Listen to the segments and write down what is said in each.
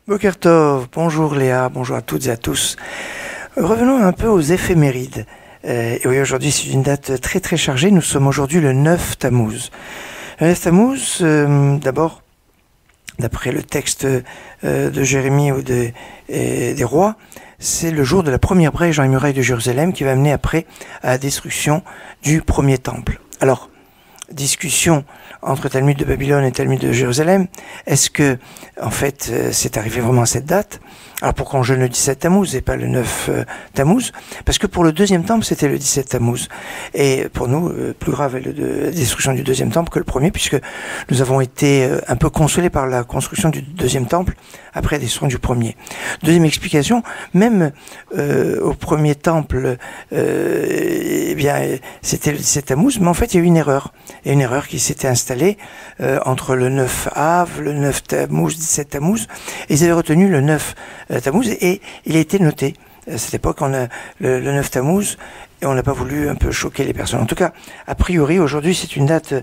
Boker Tov, bonjour Léa, bonjour à toutes et à tous. Revenons un peu aux éphémérides. Et oui, aujourd'hui c'est une date très très chargée, nous sommes aujourd'hui le 9 Tammuz. Le 9 Tammuz, d'abord, d'après le texte de Jérémie ou des rois, c'est le jour de la première brèche dans les murailles de Jérusalem qui va amener après à la destruction du premier temple. Alors, discussion entre Talmud de Babylone et Talmud de Jérusalem. Est-ce que, en fait, c'est arrivé vraiment à cette date? Alors pourquoi on jeûne le 17 Tammuz et pas le 9 Tammuz? Parce que pour le deuxième temple, c'était le 17 Tammuz. Et pour nous, plus grave est la destruction du deuxième temple que le premier, puisque nous avons été un peu consolés par la construction du deuxième temple après la destruction du premier. Deuxième explication, même au premier temple, eh bien, c'était le 17 Tammuz, mais en fait, il y a eu une erreur. Il y a une erreur qui s'était installée entre le 9 Av, le 9 Tammuz, 17 Tammuz, et ils avaient retenu le 9 Tammuz, et il a été noté. À cette époque, on a le 9 Tammuz, et on n'a pas voulu un peu choquer les personnes. En tout cas, a priori, aujourd'hui, c'est une date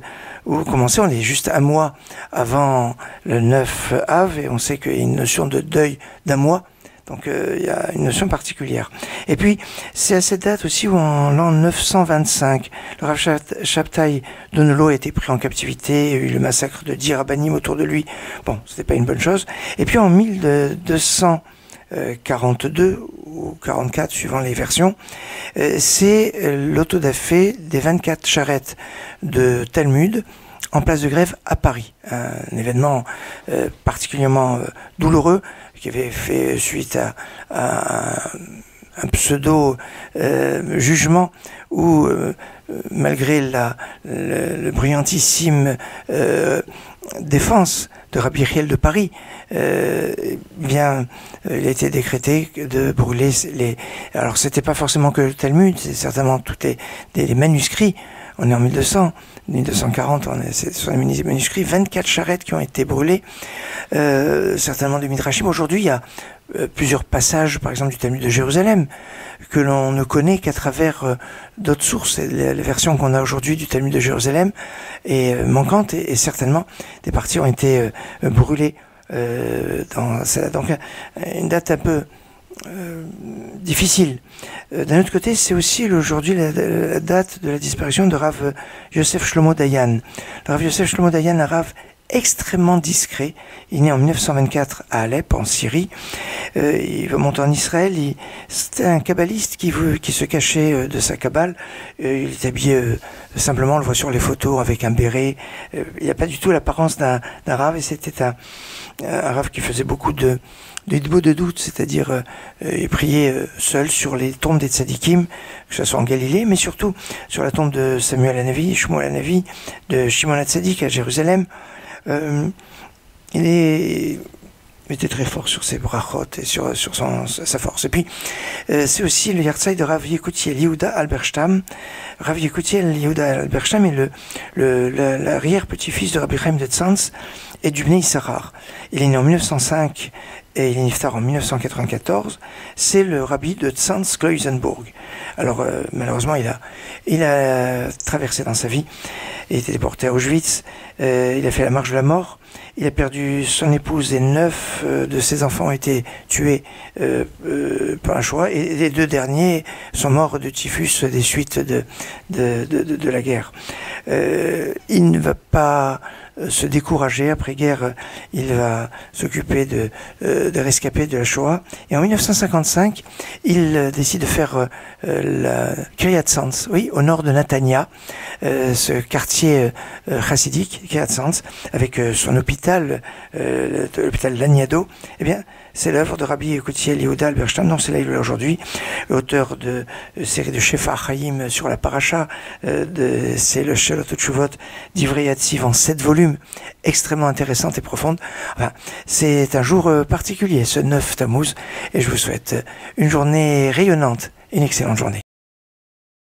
où commencer, on est juste un mois avant le 9 Av, et on sait qu'il y a une notion de deuil d'un mois. Donc il y a une notion particulière. Et puis, c'est à cette date aussi où en l'an 925, le Rav Shabtai Donolo a été pris en captivité, il y a eu le massacre de 10 rabbinim autour de lui. Bon, c'était pas une bonne chose. Et puis en 1242 ou 44, suivant les versions, c'est l'autodafé des 24 charrettes de Talmud en place de grève à Paris. Un événement particulièrement douloureux qui avait fait suite à un pseudo-jugement où, malgré le brillantissime défense de Rabbi Yechiel de Paris, bien, il a été décrété de brûler les... Alors, c'était pas forcément que le Talmud, c'est certainement tous les manuscrits. On est en 1240, c'est sur les manuscrits, 24 charrettes qui ont été brûlées, certainement des Midrashim. Aujourd'hui, il y a plusieurs passages, par exemple du Talmud de Jérusalem, que l'on ne connaît qu'à travers d'autres sources. La version qu'on a aujourd'hui du Talmud de Jérusalem est manquante, et certainement des parties ont été brûlées dans celle-là. Donc, une date un peu difficile. D'un autre côté, c'est aussi aujourd'hui la date de la disparition de Rav Yosef Shlomo Dayan. Le Rav Yosef Shlomo Dayan, un Rav extrêmement discret. Il est né en 1924 à Alep, en Syrie. Il va monter en Israël. C'était un kabbaliste qui se cachait de sa kabbale. Il est habillé simplement, on le voit sur les photos, avec un béret. Il n'a pas du tout l'apparence d'un Rav, et c'était un Rav qui faisait beaucoup de doute, c'est-à-dire il priait seul sur les tombes des tzadikim, que ce soit en Galilée, mais surtout sur la tombe de Samuel Hanavi, Shmuel Hanavi, de Shimon HaTzadik à Jérusalem. Il était très fort sur ses brachot et sur sa force. Et puis, c'est aussi le Yartzai de Rav Yekutiel Yehuda Alberstam. Rav Yekutiel Yehuda Alberstam est l'arrière-petit-fils de Rabbi Chaim de Tzantz et du Bnei Issachar. Il est né en 1905 et il est niftar en 1994. C'est le rabbi de Tzantz-Kloisenburg. Alors, malheureusement, il a traversé dans sa vie. Il a été déporté à Auschwitz. Il a fait la marche de la mort. Il a perdu son épouse et 9 de ses enfants ont été tués par un Shoah. Et les 2 derniers sont morts de typhus des suites de la guerre. Il ne va pas se décourager. Après-guerre, il va s'occuper de rescapés de la Shoah. Et en 1955, il décide de faire la Kiryat Sanz, oui, au nord de Netanya, ce quartier chassidique, Kiryat Sanz, avec son hôpital, l'hôpital Laniado. Eh bien, c'est l'œuvre de Rabbi Yekutiel Yehuda Alberstam, dont c'est là il est aujourd'hui, auteur de série de Shefa Chaim sur la paracha, c'est le Shalot Tshuvot d'Ivrei Yatziv en 7 volumes, extrêmement intéressante et profonde. Enfin, c'est un jour particulier, ce 9 Tammuz, et je vous souhaite une journée rayonnante, une excellente journée.